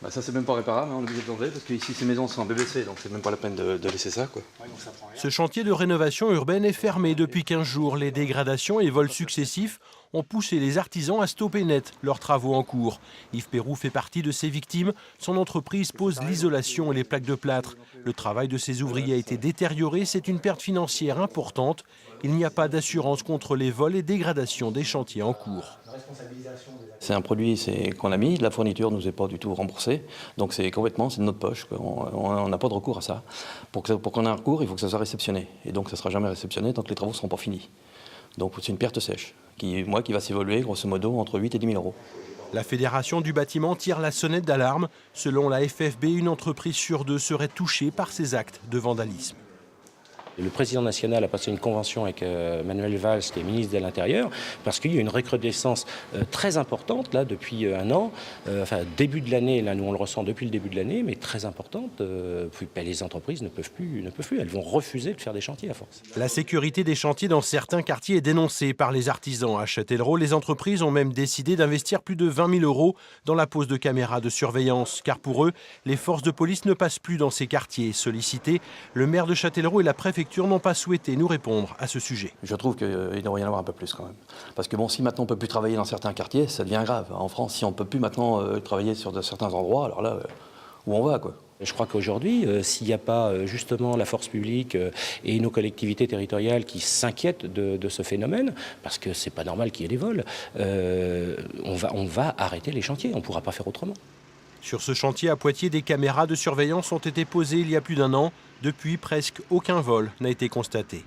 Bah ça c'est même pas réparable, hein, on est obligé de l'enlever parce qu'ici ces maisons sont en BBC, donc c'est même pas la peine de laisser ça, quoi. Ce chantier de rénovation urbaine est fermé depuis 15 jours. Les dégradations et vols successifs ont poussé les artisans à stopper net leurs travaux en cours. Yves Pérou fait partie de ces victimes. Son entreprise pose l'isolation et les plaques de plâtre. Le travail de ses ouvriers a été détérioré. C'est une perte financière importante. Il n'y a pas d'assurance contre les vols et dégradations des chantiers en cours. C'est un produit qu'on a mis, la fourniture ne nous est pas du tout remboursée, donc c'est complètement de notre poche, quoi. On n'a pas de recours à ça. Pour qu'on ait un recours, il faut que ça soit réceptionné. Et donc ça ne sera jamais réceptionné tant que les travaux ne seront pas finis. Donc c'est une perte sèche, qui va s'évoluer grosso modo entre 8 et 10 000 euros. La Fédération du bâtiment tire la sonnette d'alarme. Selon la FFB, une entreprise sur deux serait touchée par ces actes de vandalisme. Le président national a passé une convention avec Manuel Valls, qui est ministre de l'Intérieur, parce qu'il y a une recrudescence très importante là depuis un an, enfin début de l'année, là nous on le ressent depuis le début de l'année, mais très importante. Les entreprises ne peuvent plus, elles vont refuser de faire des chantiers à force. La sécurité des chantiers dans certains quartiers est dénoncée par les artisans. À Châtellerault, les entreprises ont même décidé d'investir plus de 20 000 euros dans la pose de caméras de surveillance, car pour eux, les forces de police ne passent plus dans ces quartiers. Sollicités, le maire de Châtellerault et la préfecture n'ont pas souhaité nous répondre à ce sujet. Je trouve qu'il devrait y en avoir un peu plus quand même. Parce que bon, si maintenant on ne peut plus travailler dans certains quartiers, ça devient grave. En France, si on ne peut plus maintenant travailler sur certains endroits, alors là, où on va, quoi. Je crois qu'aujourd'hui, s'il n'y a pas justement la force publique et nos collectivités territoriales qui s'inquiètent de ce phénomène, parce que c'est pas normal qu'il y ait des vols, on va arrêter les chantiers, on ne pourra pas faire autrement. Sur ce chantier à Poitiers, des caméras de surveillance ont été posées il y a plus d'un an. Depuis, presque aucun vol n'a été constaté.